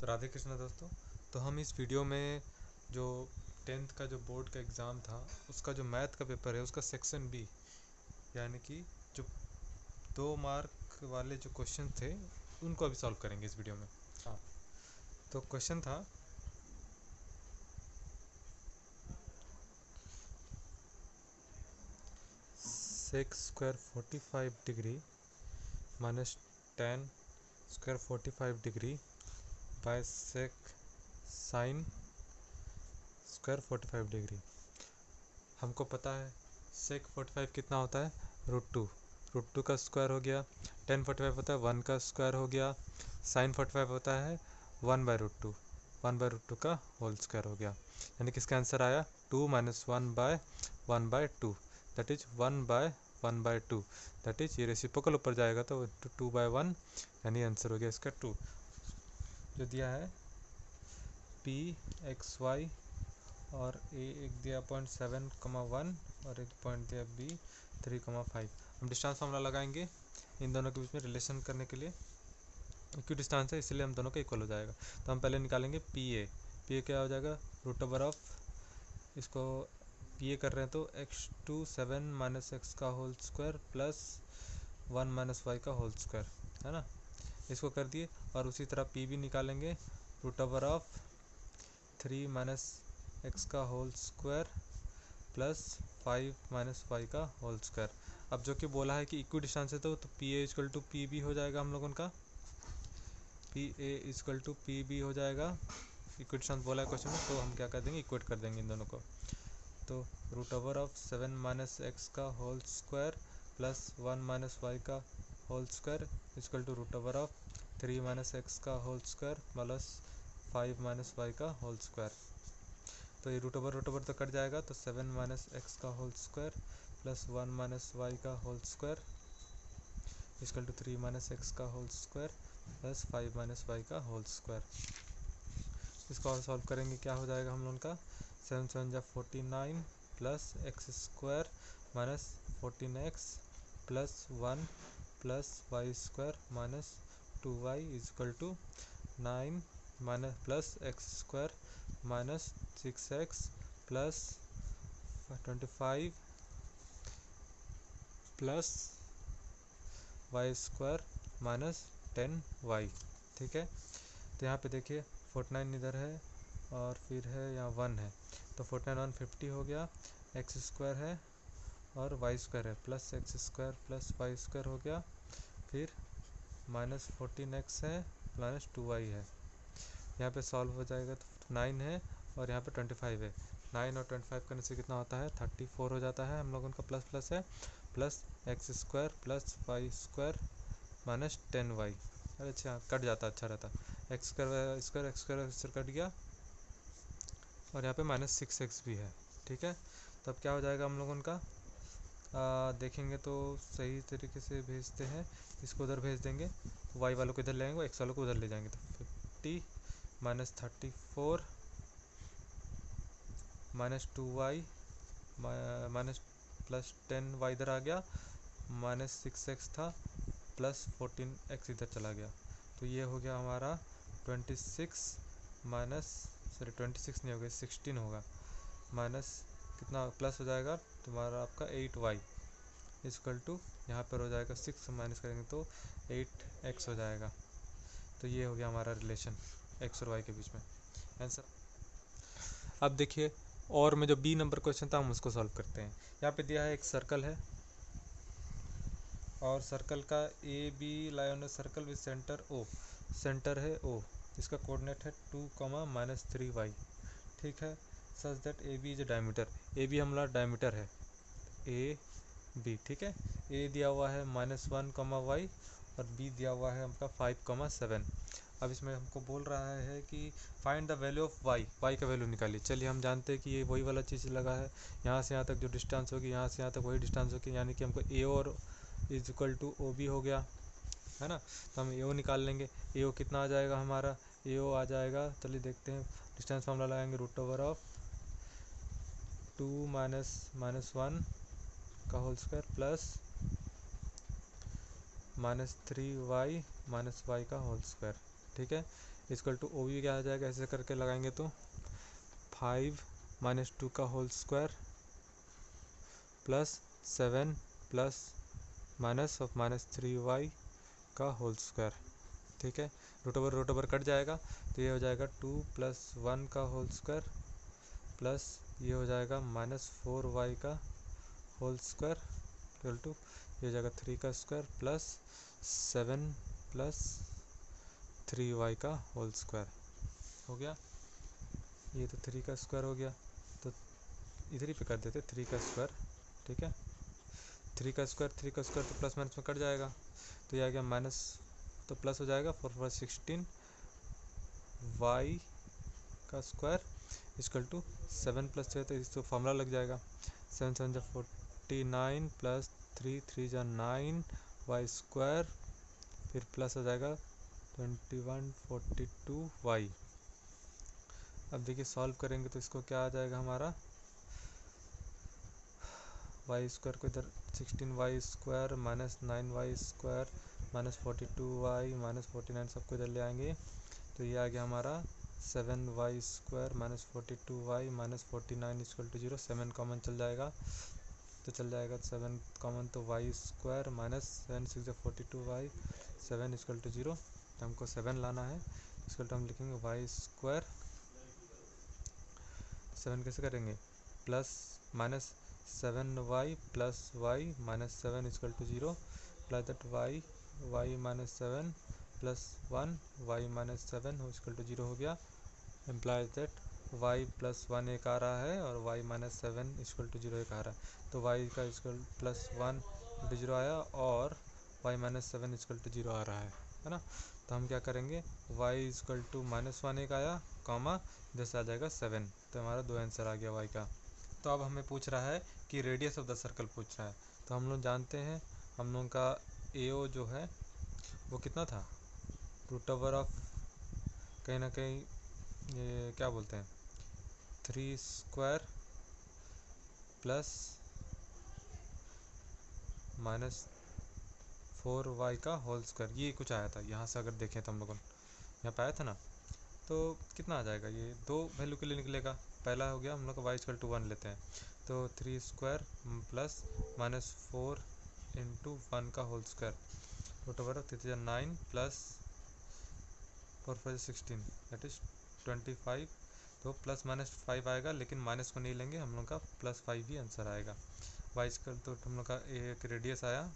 तो राधे कृष्ण दोस्तों। तो हम इस वीडियो में जो 10th का जो बोर्ड का एग्ज़ाम था उसका जो मैथ का पेपर है उसका सेक्शन बी, यानी कि जो 2 मार्क वाले जो क्वेश्चन थे उनको अभी सॉल्व करेंगे इस वीडियो में। हाँ, तो क्वेश्चन था sec square 45 degree minus ten square 45 degree by sec sine square 45 degree. हमको पता है सेक 45 कितना होता है, रूट टू का स्क्वायर हो गया, टेन 45 होता है 1 का स्क्वायर हो गया, साइन 45 होता है 1/√2 का होल स्क्वायर हो गया। यानी कि इसका आंसर आया 2 minus 1/1/2 that is 1/1/2। That is ये रेसिप्रोकल ऊपर जाएगा तो 2/1, यानी आंसर हो गया इसका 2। जो दिया है p(x,y) और एक दिया 0.7,1 और एक पॉइंट दिया b 3,5। हम डिस्टेंस फार्मूला लगाएंगे इन दोनों के बीच में रिलेशन करने के लिए। क्यों डिस्टेंस है इसलिए हम दोनों का इक्वल हो जाएगा। तो हम पहले निकालेंगे पी ए क्या हो जाएगा, √(ऑफ) इसको पी ए कर रहे हैं तो x2 7 माइनस एक्स का whole square plus 1 minus y का होल स्क्वायर, है ना। इसको कर दिए और उसी तरह पी भी निकालेंगे, √(ऑफ 3 माइनस एक्स का whole square plus 5 minus y का होल स्क्वायर। अब जो कि बोला है कि इक्वी डिस्टेंस है तो P A equal to P B हो जाएगा। हम लोगों का P A equal to P B हो जाएगा। इक्वी डिस्टेंस बोला है क्वेश्चन में तो हम क्या कर देंगे, इक्वेट कर देंगे इन दोनों को। तो √(ऑफ 7 माइनस एक्स का whole square plus 1 minus y का होल स्क्वायर इजकल टू √(ऑफ 3 माइनस एक्स का whole square plus 5 minus y का होल स्क्वायर। तो ये √(रूट ओवर तो कट जाएगा तो 7 माइनस एक्स का whole square plus 1 minus y का whole square equal to 3 minus x का whole square plus 5 minus y का होल स्क्वायर। इसको और सॉल्व करेंगे क्या हो जाएगा हम लोगों का, 7 7 जा 49 plus x square minus 14x plus 1 plus y square minus 2y equal to 9 minus plus x square minus 6x plus 25 plus y square minus 10y। ठीक है, तो यहाँ पे देखिए 49 इधर है और फिर है यहाँ 1 है तो 49 150 हो गया, एक्स स्क्वायर है और वाई स्क्वायर है plus x square plus y square हो गया, फिर माइनस 14x है प्लस 2y है। यहाँ पे सॉल्व हो जाएगा तो 9 है और यहाँ पे 25 है। 9 और 25 करने से कितना होता है, 34 हो जाता है। हम लोगों का प्लस प्लस है plus x square plus y square minus 10y। अरे अच्छा कट जाता अच्छा रहता, x square square x square cut गया और यहाँ पे माइनस 6x भी है। ठीक है, तब क्या हो जाएगा हम लोगों का, देखेंगे तो सही तरीके से भेजते हैं, इसको उधर भेज देंगे, y वालों को इधर ले आएंगे, x वालों को उधर ले जाएंगे तो 50 minus 34 minus 2y minus plus 10y इधर आ गया, माइनस 6x था प्लस 14x इधर चला गया। तो ये हो गया हमारा 26 माइनस 26 नहीं होगा 16 होगा, माइनस कितना प्लस हो जाएगा तुम्हारा आपका 8y इजकल टू यहाँ पर हो जाएगा 6 माइनस करेंगे तो 8x हो जाएगा। तो ये हो गया हमारा रिलेशन x और y के बीच में आंसर। अब देखिए और में जो बी नंबर क्वेश्चन था हम उसको सॉल्व करते हैं। यहाँ पे दिया है एक सर्कल है और सर्कल का A B line circle with centre O, centre है ओ, इसका कोऑर्डिनेट है 2, -3y। ठीक है, such that A B is diameter, A B हमारा डायमीटर है ए बी। ठीक है, ए दिया हुआ है -1, y और बी दिया हुआ है हमका 5, 7। अब इसमें हमको बोल रहा है कि find the value of y, y का वैल्यू निकालिए। चलिए हम जानते हैं कि ये वही वाला चीज़ लगा है, यहाँ से यहाँ तक जो डिस्टेंस होगी यहाँ से यहाँ तक वही डिस्टेंस होगी, यानी कि हमको ए और is equal to O B हो गया, है ना। तो हम ए ओ निकाल लेंगे, ए ओ कितना आ जाएगा हमारा, ए ओ आ जाएगा, चलिए देखते हैं, डिस्टेंस फार्मूला लगाएंगे √(ऑफ 2 -1 का whole square plus -3y -y का होल स्क्वायर। ठीक है, इक्वल टू ओ बी क्या आ जाएगा, ऐसे करके लगाएंगे तो 5 माइनस 2 का whole square plus 7 plus minus of -3y का होल स्क्वायर। ठीक है, रूट ओवर कट जाएगा तो ये हो जाएगा 2 + 1 का होल स्क्वायर प्लस ये हो जाएगा -4y का होल स्क्वायर इक्वल टू ये हो जाएगा 3 का स्क्वायर प्लस 7 + 3y का होल स्क्वायर। हो गया, ये तो 3 का स्क्वायर हो गया, तो इधर ही पे कर देते 3 का स्क्वायर। ठीक है, 3 का स्क्वायर तो प्लस माइनस में कट जाएगा, तो ये आ गया माइनस, तो प्लस हो जाएगा 4 × 16 y का स्क्वायर इक्वल टू 7 + 3, तो इसको फॉर्मूला लग जाएगा 7 × 7 = 49 प्लस 3 × 3 = 9 y स्क्वायर, फिर प्लस हो जाएगा 2142 y। अब देखिए सॉल्व करेंगे तो इसको क्या आ जाएगा हमारा, वाई स्क्वायर को इधर 16y square -9y square -42y -49 सबको इधर ले आएंगे, तो ये आ गया हमारा 7y स्क्वायर -42y -49 = 0। 7 कॉमन चल जाएगा, तो चल जाएगा 7 कॉमन, तो y स्क्वायर -7 × 6 = 42y 7 = 0। तो हमको 7 लाना है, इसको हम लिखेंगे y स्क्वायर, 7 कैसे करेंगे, plus minus 7y plus y -7 = 0, apply that y -7 plus 1 y -7 = 0 हो गया, इम्प्लाइज दैट y + 1 एक आ रहा है और y -7 = 0 एक आ रहा है, तो y का +1 × 0 आया और y -7 = 0 आ रहा है ना। तो हम क्या करेंगे, y = -1 एक आया कॉमा इधर से आ जाएगा 7, तो हमारा 2 आंसर आ गया y का। तो अब हमें पूछ रहा है कि रेडियस ऑफ द सर्कल पूछ रहा है, तो हम लोग जानते हैं हम लोग का AO जो है वो कितना था, √ ऑफ कहीं ना कहीं ये क्या बोलते हैं 3² प्लस -4y का होल स्क्वायर, ये कुछ आया था यहाँ से, अगर देखें तो हम लोगों ने यहाँ पे आया था ना, तो कितना आ जाएगा, ये 2 वैल्यू के लिए निकलेगा। पहला हो गया हम लोग का y = 1 लेते हैं, तो 3² प्लस -4 × 1 का whole square √ 9 plus 4 × 5 = 16 that is 25, तो प्लस -5 आएगा, लेकिन माइनस को नहीं लेंगे, हम लोग का +5 ही आंसर आएगा। y तो हम लोग का एक रेडियस आया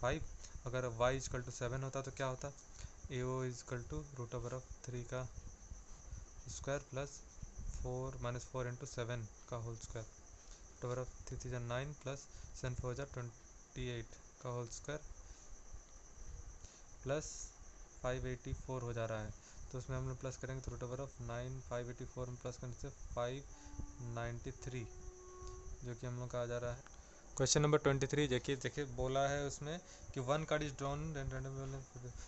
5, अगर y = 7 होता तो क्या होता, AO = √3 का स्क्वायर प्लस 4 × 7 का होल स्क्वायर √ 9 प्लस 7 × 4 = 28 का होल स्क्वायर प्लस 584 हो जा रहा है, तो उसमें हम लोग प्लस करेंगे तो √9 584 में प्लस करने से 593, जो कि हम लोग का आ जा रहा है। क्वेश्चन नंबर 23 देखिए बोला है उसमें कि 1 कार्ड इज ड्रॉन,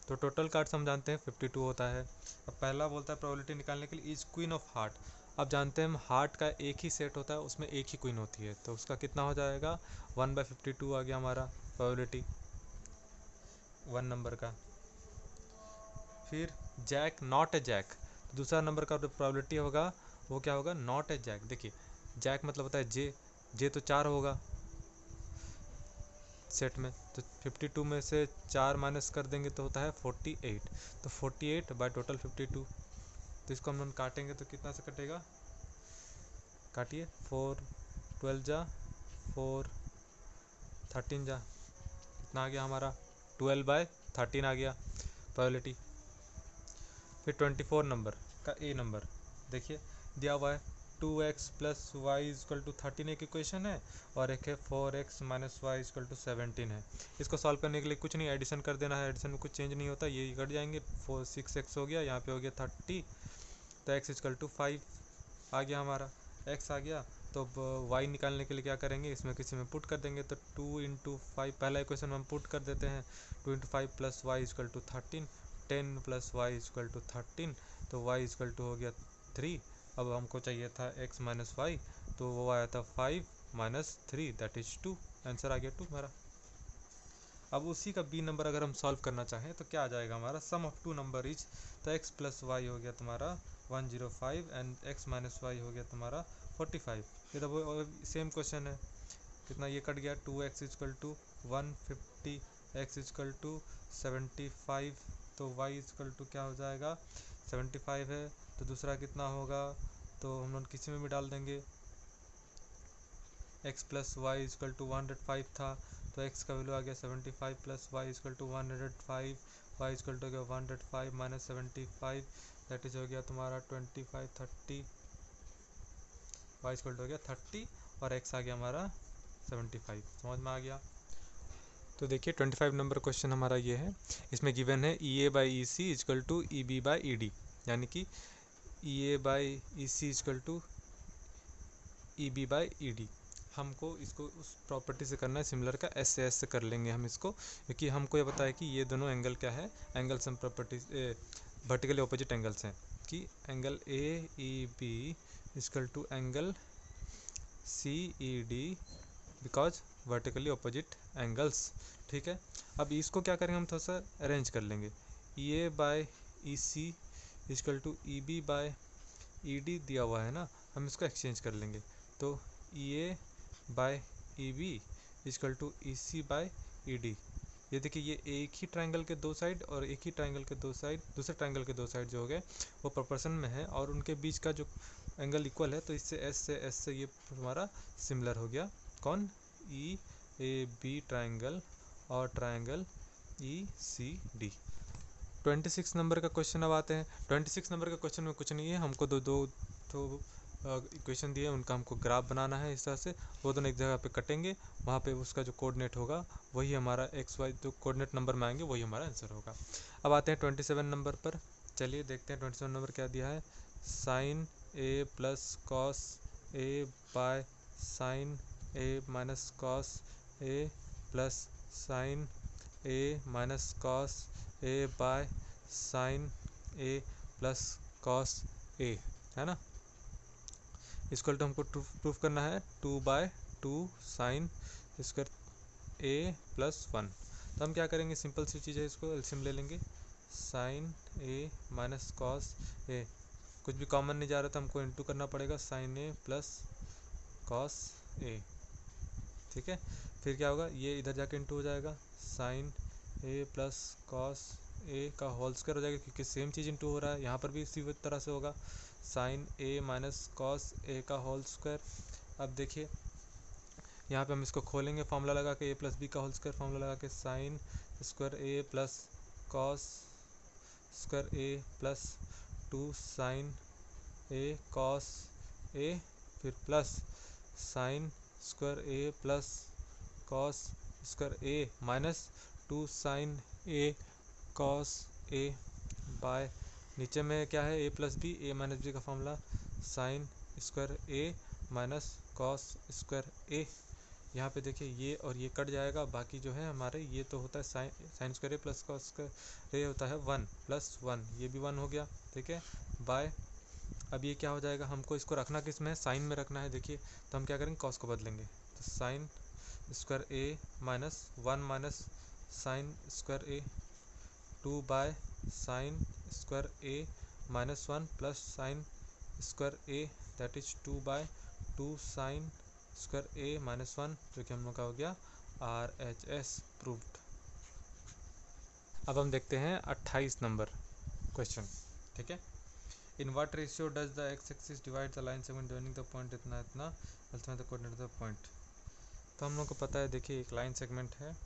तो टोटल कार्ड्स हम जानते हैं 52 होता है। अब पहला बोलता है प्रोबेबिलिटी निकालने के लिए इज क्वीन ऑफ हार्ट, अब जानते हैं हम हार्ट का एक ही सेट होता है, उसमें एक ही क्वीन होती है, तो उसका कितना हो जाएगा 1/52 आ गया हमारा प्रोबेबिलिटी 1 नंबर का। फिर जैक नॉट ए जैक, दूसरा नंबर का प्रोबेबिलिटी होगा वो क्या होगा, नॉट ए जैक। देखिए जैक मतलब होता है जे तो 4 होगा सेट में, तो 52 में से 4 माइनस कर देंगे तो होता है 48, तो 48 बाय टोटल 52, तो इसको हम लोग काटेंगे तो कितना से कटेगा, काटिए 4 12 जा 4 13 जा, कितना आ गया हमारा 12/13 आ गया प्रोबेबिलिटी। फिर 24 नंबर का ए नंबर देखिए दिया हुआ है 2x + y = 13 एक इक्वेशन है, और एक है 4x - y = 17 है। इसको सॉल्व करने के लिए कुछ नहीं, एडिशन कर देना है, एडिशन में कुछ चेंज नहीं होता, ये कट जाएंगे, 6x हो गया, यहाँ पे हो गया 30, तो x = 5 आ गया हमारा, x आ गया, तो y निकालने के लिए क्या करेंगे, इसमें किसी में पुट कर देंगे, तो 2 × 5 पहला इक्वेशन में हम पुट कर देते हैं, 2 × 5 + y = 13, 10 + y = 13, तो y = हो गया 3। अब हमको चाहिए था x - y, तो वो आया था 5 - 3 दैट इज 2, आंसर आ गया 2 हमारा। अब उसी का बी नंबर अगर हम सॉल्व करना चाहें तो क्या आ जाएगा हमारा, सम ऑफ टू नंबर इज, तो x प्लस वाई हो गया तुम्हारा 105 एंड x माइनस वाई हो गया तुम्हारा 45। ये तो सेम क्वेश्चन है, कितना ये कट गया, 2x equal to 150, x equal to 75, तो y इजकल टू क्या हो जाएगा 75 है, तो दूसरा कितना होगा, तो हम लोग किसी में भी डाल देंगे, x plus y equal to 105 था, तो x का वैल्यू आ गया 75 plus y equal to 105, y equal to हो गया 105 माइनस 75, दैट इज हो गया तुम्हारा 25 30, वाई इजकल टू हो गया 30 और x आ गया हमारा 75। समझ में आ गया। तो देखिए 25 नंबर क्वेश्चन हमारा ये है, इसमें गिवन है E A by E C is equal to E B by E D, यानी कि E A by E C is equal to E B by E D. हमको इसको उस प्रॉपर्टी से करना है सिमिलर का, एस से एस से कर लेंगे हम इसको, क्योंकि हमको ये पता है कि ये दोनों एंगल क्या है, angle sum property vertically opposite angles हैं, कि angle A E B is equal to angle C E D because vertically opposite angles. ठीक है, अब इसको क्या करेंगे, हम थोड़ा सा अरेंज कर लेंगे, E A by E C is equal to E B by E D दिया हुआ है ना, हम इसको एक्सचेंज कर लेंगे, तो E A by E B is equal to E C by E D. ये देखिए ये एक ही ट्रायंगल के दो साइड और एक ही ट्रायंगल के दो साइड, दूसरे ट्रायंगल के दो साइड जो हो गए वो प्रोपोर्शन में है और उनके बीच का जो एंगल इक्वल है, तो इससे एस से ये हमारा सिमिलर हो गया, कौन, ई ए बी ट्रायंगल और triangle E C D. 26 number का क्वेश्चन अब आते हैं। 26 नंबर का क्वेश्चन में कुछ नहीं है, हमको दो इक्वेशन दिए, उनका हमको ग्राफ बनाना है इस तरह से, वो दोनों एक जगह पे कटेंगे, वहाँ पे उसका जो कोऑर्डिनेट होगा वही हमारा एक्स वाई जो कोऑर्डिनेट नंबर में आएंगे वही हमारा आंसर होगा। अब आते हैं 27 नंबर पर, चलिए देखते हैं 27 नंबर क्या दिया है, sine A plus cos A by sine A minus cos A plus sine A minus cos A by sine A plus cos A, है ना, इसको तो हमको प्रूफ करना है 2/2 साइन स्क्वायर ए प्लस 1। तो हम क्या करेंगे, सिंपल सी चीज़ है, इसको एलसीएम ले लेंगे, साइन ए माइनस कॉस ए, कुछ भी कॉमन नहीं जा रहा था, हमको इंटू करना पड़ेगा साइन ए प्लस कॉस ए। ठीक है, फिर क्या होगा, ये इधर जाके इंटू हो जाएगा, साइन ए प्लस कॉस ए का होल स्क्वायर हो जाएगा, क्योंकि सेम चीज़ इंटू हो रहा है, यहाँ पर भी इसी तरह से होगा, साइन ए माइनस कॉस ए का होल स्क्वायर। अब देखिए यहाँ पे हम इसको खोलेंगे फॉर्मूला लगा के, ए प्लस बी का होल स्क्वायर फॉर्मूला लगा के, sine square A plus cos square A plus 2 sign A cos A, फिर plus sine square A plus cos square A minus 2 sign A cos A bye, नीचे में क्या है, ए plus B, ए minus B का formula, sine square ए minus cos square ए। यहाँ पे देखिए ये और ये कट जाएगा, बाकी जो है हमारे ये तो होता है साइन स्क्वायर ए प्लस कॉस स्क्वायर ए होता है 1 प्लस 1, ये भी 1 हो गया। ठीक है, बाय, अब ये क्या हो जाएगा, हमको इसको रखना किस में है, साइन में रखना है। देखिए तो हम क्या करेंगे, कॉस को बदलेंगे, तो sine square A minus 1 minus sine square A 2 by sine square A minus 1 plus sine square A, that is 2/2 sine square A minus 1, जो कि हम लोग का हो गया RHS प्रूव्ड। अब हम देखते हैं 28 नंबर क्वेश्चन। ठीक है, in what ratio does the x axis divide the line segment joining the point इतना इतना ultimate the coordinate the point. तो हम लोग को पता है, देखिए एक लाइन सेगमेंट है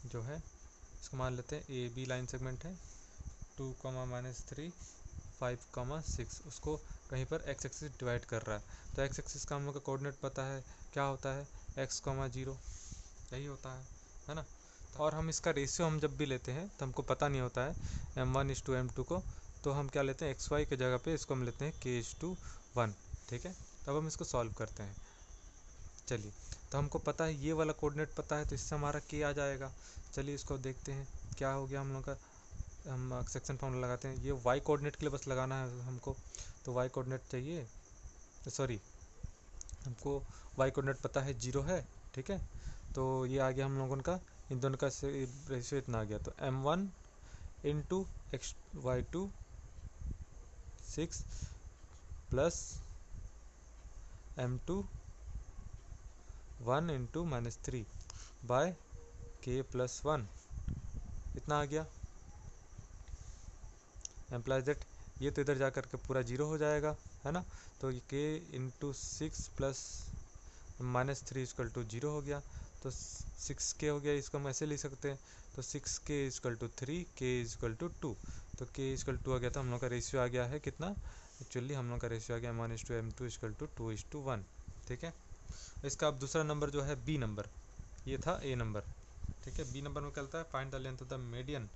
जो है, इसको मान लेते हैं ए बी लाइन सेगमेंट है, 2,-3 5,6, उसको कहीं पर एक्स एक्सिस डिवाइड कर रहा है, तो एक्स एक्सिस का हम लोग का कोऑर्डिनेट पता है, क्या होता है, x,0 यही होता है ना। और हम इसका रेशियो हम जब भी लेते हैं तो हमको पता नहीं होता है m1:m2 को, तो हम क्या लेते हैं, xy के जगह पे इसको हम लेते हैं k:1। ठीक है, तब हम इसको सॉल्व करते हैं। चलिए, तो हमको पता है ये वाला कोऑर्डिनेट पता है, तो इससे हमारा k आ जाएगा। चलिए इसको देखते हैं क्या हो गया हम लोग का, हम सेक्शन फॉर्मूला लगाते हैं, ये y कोऑर्डिनेट के लिए बस लगाना है हमको, तो y कोऑर्डिनेट चाहिए, सॉरी हमको y कोऑर्डिनेट पता है 0 है। ठीक है, तो ये आ गया हम लोगों का इन दोनों का रेशियो इतना आ गया, तो m1 into y2 6 plus m2 1 into -3 by k plus 1 इतना आ गया। एम्प्लाइज दैट ये तो इधर जा कर के पूरा जीरो हो जाएगा, है ना, तो ये k into 6 plus -3 equal to 0 हो गया, तो 6k हो गया, इसको हम ऐसे लिख सकते हैं, तो 6k equal to 3, k equal to 2, तो k इक्वल 2 आ गया, तो हम लोग का रेशियो आ गया है कितना, एक्चुअली हम लोग का रेशियो आ गया m1:m2 इक्वल टू 2:1। ठीक है, इसका अब दूसरा नंबर जो है बी नंबर, ये था ए नंबर। ठीक है, बी नंबर में क्या होता है, find the length of the median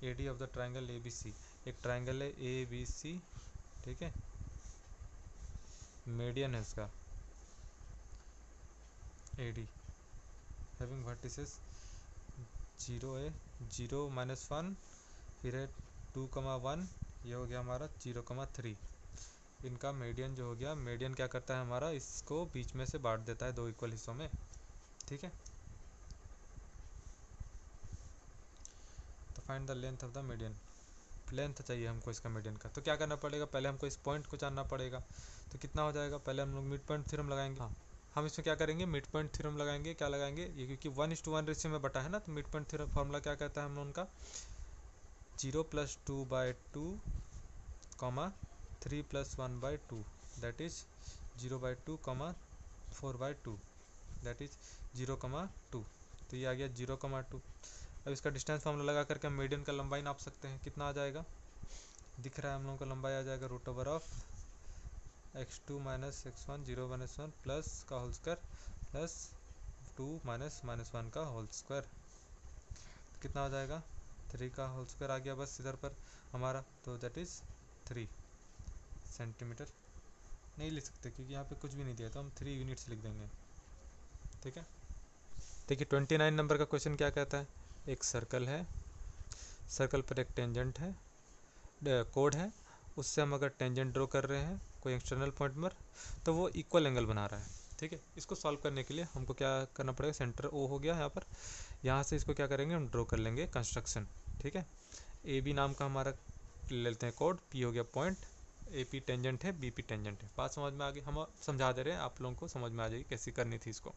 AD of the triangle ABC। एक ट्राइंगल है ABC, ठीक है, मीडियन है इसका AD हैविंग वर्टिसेस 0 है 0 -1, फिर है 2,1, ये हो गया हमारा 0,3। इनका मीडियन जो हो गया, मीडियन क्या करता है हमारा, इसको बीच में से बांट देता है 2 इक्वल हिस्सों में। ठीक है, तो find the length of the median, length चाहिए हमको इसका मीडियन का, तो क्या करना पड़ेगा, पहले हमको इस पॉइंट को जानना पड़ेगा, तो कितना हो जाएगा, पहले हम लोग मिड पॉइंट थ्योरम लगाएंगे। हाँ, हम इसमें क्या करेंगे, मिड पॉइंट थ्योरम लगाएंगे, क्या लगाएंगे, ये क्योंकि 1:1 रेशियो में बटा है ना, तो मिड पॉइंट थ्योरम फॉर्मूला क्या कहता है हम लोग उनका, 0 + 2/2, 3 + 1/2, दैट इज 0/2, 4/2, दैट इज 0,2, तो ये आ गया 0,2। अब इसका डिस्टेंस फार्मूला लगा करके हम मीडियन का लंबाई नाप सकते हैं, कितना आ जाएगा, दिख रहा है हम लोगों का लंबाई आ जाएगा x2 - x1 0 - 1 प्लस का होल स्क्वायर प्लस 2 - -1 का होल स्क्वायर, कितना हो जाएगा, 3 का होल स्क्वायर आ गया बस इधर पर हमारा, तो दैट इज 3 सेंटीमीटर। नहीं लिख सकते क्योंकि यहाँ पे कुछ भी नहीं दिया, तो हम 3 यूनिट्स लिख देंगे। ठीक है, देखिए 29 नंबर का क्वेश्चन क्या कहता है, एक सर्कल है, सर्कल पर एक टेंजेंट है, कोड है, उससे हम अगर टेंजेंट ड्रॉ कर रहे हैं कोई एक्सटर्नल पॉइंट पर, तो वो इक्वल एंगल बना रहा है। ठीक है, इसको सॉल्व करने के लिए हमको क्या करना पड़ेगा, सेंटर O हो गया यहाँ पर, यहाँ से इसको क्या करेंगे, हम ड्रॉ कर लेंगे कंस्ट्रक्शन। ठीक है, AB नाम का हमारा ले लेते हैं कोड, P हो गया पॉइंट, AP टेंजेंट है, BP टेंजेंट है। बात समझ में आ गई, हम समझा दे रहे हैं, आप लोगों को समझ में आ जाएगी कैसी करनी थी इसको।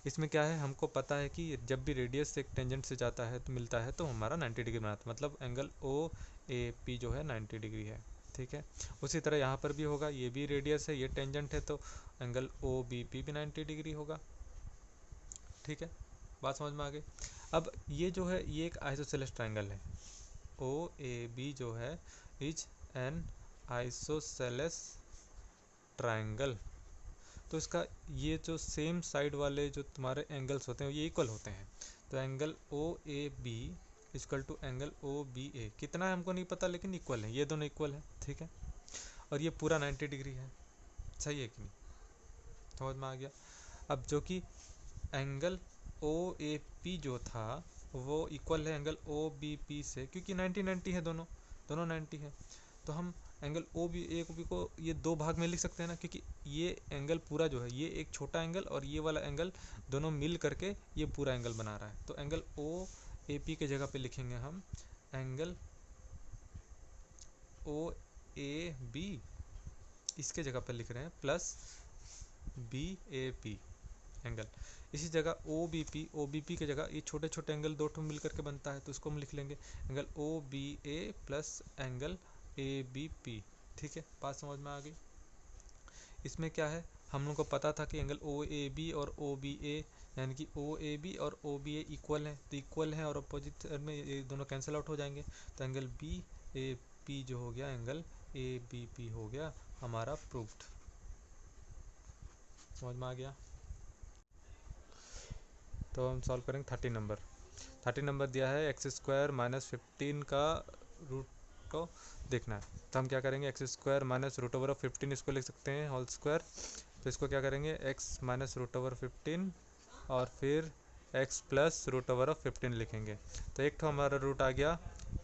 इसमें क्या है, हमको पता है कि जब भी रेडियस से एक टेंजेंट से जाता है तो मिलता है, तो हमारा 90 डिग्री बनाता है, मतलब एंगल OAP जो है 90 डिग्री है। ठीक है, उसी तरह यहाँ पर भी होगा, ये भी रेडियस है, ये टेंजेंट है, तो एंगल OBP भी 90 डिग्री होगा। ठीक है, बात समझ में आ गई। अब ये जो है, ये एक आइसोसेलेस ट्राइंगल है, OAB जो है इज एन आइसोसेलेस ट्राइंगल, तो इसका ये जो सेम साइड वाले जो तुम्हारे एंगल्स होते हैं ये इक्वल होते हैं, तो angle OAB equal to angle OBA कितना है हमको नहीं पता, लेकिन इक्वल है, ये दोनों इक्वल है। ठीक है, और ये पूरा 90 डिग्री है, सही है कि नहीं, समझ में आ गया। अब जो कि एंगल OAP जो था वो इक्वल है एंगल OBP से, क्योंकि 90 है, दोनों 90 है, तो हम एंगल OBA को ये दो भाग में लिख सकते हैं ना, क्योंकि ये एंगल पूरा जो है, ये एक छोटा एंगल और ये वाला एंगल दोनों मिल करके ये पूरा एंगल बना रहा है, तो एंगल OAP के जगह पे लिखेंगे हम एंगल OAB, इसके जगह पे लिख रहे हैं प्लस BAP एंगल, इसी जगह OBP के जगह ये छोटे छोटे एंगल दो ठो मिल करके बनता है, तो इसको हम लिख लेंगे angle OBA plus angle ABP। ठीक है, बात समझ में आ गई। इसमें क्या है, हम लोग को पता था कि एंगल OAB और OBA यानी कि OAB और OBA इक्वल हैं, तो इक्वल हैं और अपोजिट में ये दोनों कैंसिल आउट हो जाएंगे, तो एंगल BAP जो हो गया एंगल ABP हो गया हमारा प्रूफ्ड। समझ में आ गया। तो हम सॉल्व करेंगे 30 नंबर दिया है, x² - 15 का रूट को देखना है, तो हम क्या करेंगे, x² - √15 इसको लिख सकते हैं होल स्क्वायर, तो इसको क्या करेंगे x - √15 और फिर x + √15 लिखेंगे, तो एक तो हमारा रूट आ गया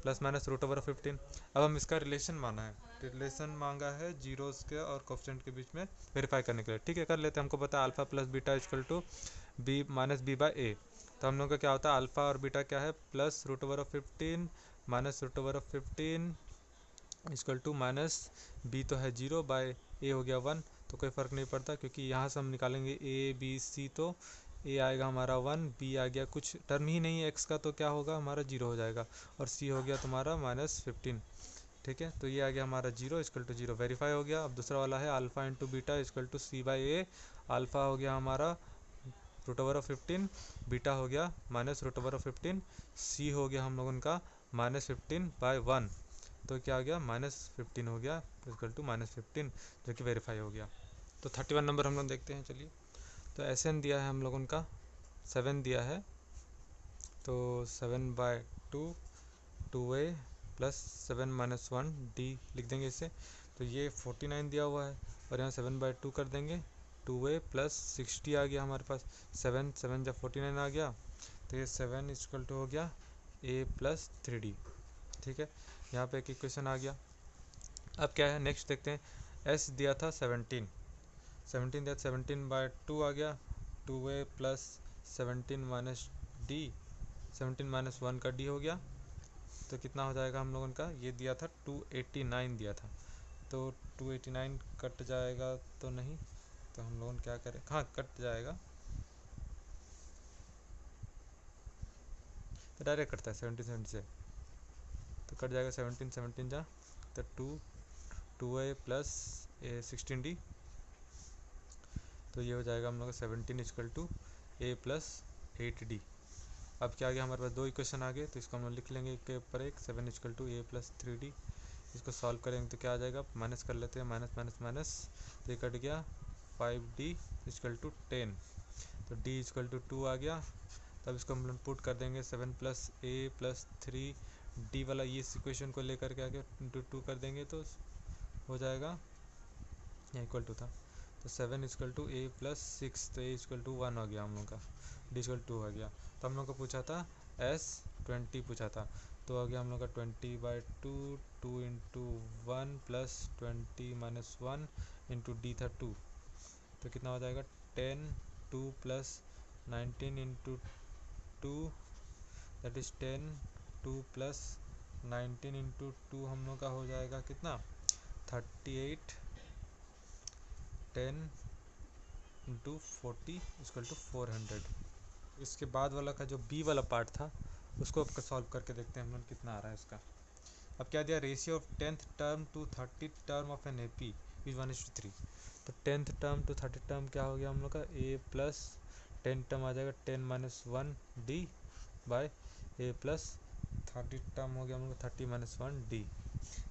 प्लस माइनस √15। अब हम इसका रिलेशन माना है, रिलेशन मांगा है जीरोस के और कोफिशिएंट के बीच में वेरीफाई करने के लिए। ठीक है, कर लेते हैं, हमको पता है अल्फा + बीटा = B - B/A, तो हम लोग का क्या होता है, अल्फ़ा और बीटा क्या है, plus root over of 15 minus root over of 15 equal to minus b तो है 0 बाय ए हो गया 1, तो कोई फ़र्क नहीं पड़ता क्योंकि यहाँ से हम निकालेंगे ए बी सी, तो ए आएगा हमारा 1, बी आ गया कुछ टर्म ही नहीं है एक्स का, तो क्या होगा हमारा 0 हो जाएगा, और सी हो गया तुम्हारा माइनस 15। ठीक है, तो ये आ गया हमारा 0 इक्वल टू 0, वेरीफाई हो गया। अब दूसरा वाला है alpha into beta equal to C by A. Alpha हो गया हमारा रूट ओवर ऑफ 15, बीटा हो गया माइनस रूट ओवर ऑफ 15, सी हो गया हम लोगों का माइनस 15 बाय 1, तो क्या आ गया -15 हो गया इक्वल टू -15, जो कि वेरीफाई हो गया। तो 31 नंबर हम लोग देखते हैं, चलिए। तो एस एन दिया है हम लोगों का 7 दिया है, तो 7/2 2a प्लस 7 - 1 d लिख देंगे इसे। तो ये 49 दिया हुआ है और यहाँ 7/2 कर देंगे, 2a प्लस 60 आ गया हमारे पास, 7 7 जब 49 आ गया, तो ये 7 इक्वल टू हो गया a प्लस 3d। ठीक है, यहाँ पे एक इक्वेशन आ गया। अब क्या है नेक्स्ट देखते हैं, s दिया था 17 दिया 17/2 आ गया, 2a plus 17 minus d, 17 minus 1 का d हो गया, तो कितना हो जाएगा हम लोगों का, ये दिया था 289 दिया था, तो 289 कट जाएगा तो नहीं, तो हम लोगों क्या करें, हाँ कट जाएगा, तो डायरेक्ट कटता है 17 से, तो कट जाएगा 17 जा, तो 2a प्लस 16d, तो ये हो जाएगा हम लोग 17 equal to a plus 8d। अब क्या आ गया हमारे पास, दो इक्वेशन आ गए, तो इसको हम लोग लिख लेंगे एक के ऊपर एक, 7 equal to a plus 3d। इसको सॉल्व करेंगे तो क्या आ जाएगा, माइनस कर लेते हैं, माइनस माइनस माइनस, तो ये कट गया 5d इक्वल टू 10, तो d इक्वल टू 2 आ गया। तब इसको हम लोग पुट कर देंगे 7 प्लस a प्लस 3d वाला, ये इक्वेशन को लेकर के आगे इंटू 2 कर देंगे तो हो जाएगा, यहाँ इक्वल टू था, तो 7 इक्वल टू a प्लस 6, तो a इक्वल टू 1 हो गया हम लोग का, d इक्वल 2 हो गया। तो हम लोग को पूछा था s20 पूछा था, तो हो गया हम लोग का 20/2, 2 into 1 plus 20 minus 1 into D था 2, तो कितना हो जाएगा 10, 2 plus 19 into 2 that is 10, 2 plus 19 into 2 हम लोग का हो जाएगा कितना 38, 10 इंटू 40 इक्वल टू 400। इसके बाद वाला का जो बी वाला पार्ट था उसको अब सॉल्व करके देखते हैं हम लोग कितना आ रहा है इसका। अब क्या दिया, ratio of 10th term to 30th term of an AP is 1:3, तो 10th term to 30th term क्या हो गया हम लोग का, a प्लस 10 टर्म आ जाएगा 10 minus 1 d by a plus 30th term हो गया हम लोग 30 minus 1 d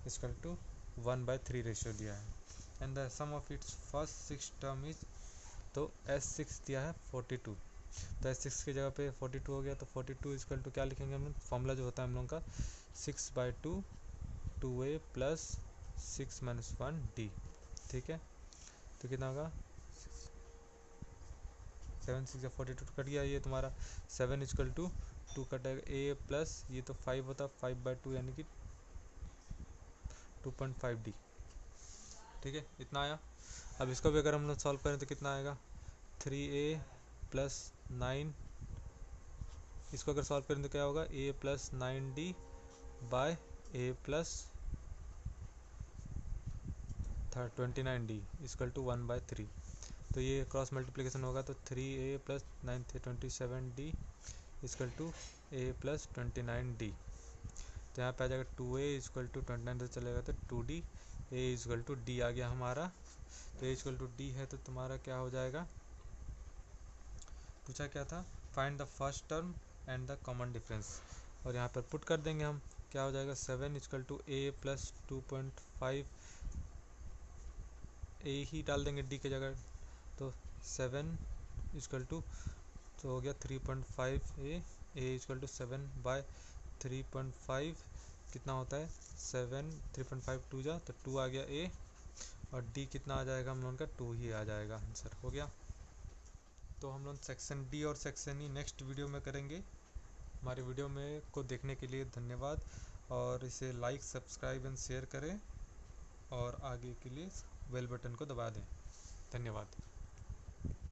equal to 1/3 ratio दिया है, and the sum of its first 6 term is, तो S6 दिया है 42, तो S6 की जगह पे 42 हो गया, तो 42 इक्वल टू क्या लिखेंगे हम लोग, फॉर्मूला जो होता है हम लोग का 6/2 2a प्लस 6 माइनस 1 d। ठीक है, तो कितना होगा 7 6 42 कट गया, ये तुम्हारा 7 इक्वल टू 2 कटेगा a प्लस ये तो 5 होता 5/2 यानी कि 2.5d। ठीक है, इतना आया। अब इसको भी अगर हम लोग सॉल्व करें तो कितना आएगा 3a प्लस 9, इसको अगर सॉल्व करें तो क्या होगा a plus 9d by a plus 29d equal to 1/3, तो ये क्रॉस मल्टीप्लिकेशन होगा तो 3a प्लस 9 थे 27d equal to a plus 29d, तो यहाँ पे आ जाएगा 2a इक्वल टू 29 से चलेगा तो 2d, a equal to d आ गया हमारा, तो a इक्वल टू d है, तो तुम्हारा क्या हो जाएगा, पूछा क्या था, find the first term and the common difference, और यहाँ पर पुट कर देंगे हम, क्या हो जाएगा 7 equal to a plus 2.5, a ही डाल देंगे d की जगह, तो 7 इक्वल टू, तो हो गया 3.5 a इक्वल टू 7 बाय 3.5 कितना होता है 7, 3.5 2 जा, तो 2 आ गया a, और d कितना आ जाएगा हम लोगों का 2 ही आ जाएगा, आंसर हो गया। तो हम लोग सेक्शन डी और सेक्शन ई नेक्स्ट वीडियो में करेंगे। हमारे वीडियो में को देखने के लिए धन्यवाद, और इसे लाइक सब्सक्राइब एंड शेयर करें, और आगे के लिए बेल बटन को दबा दें। धन्यवाद।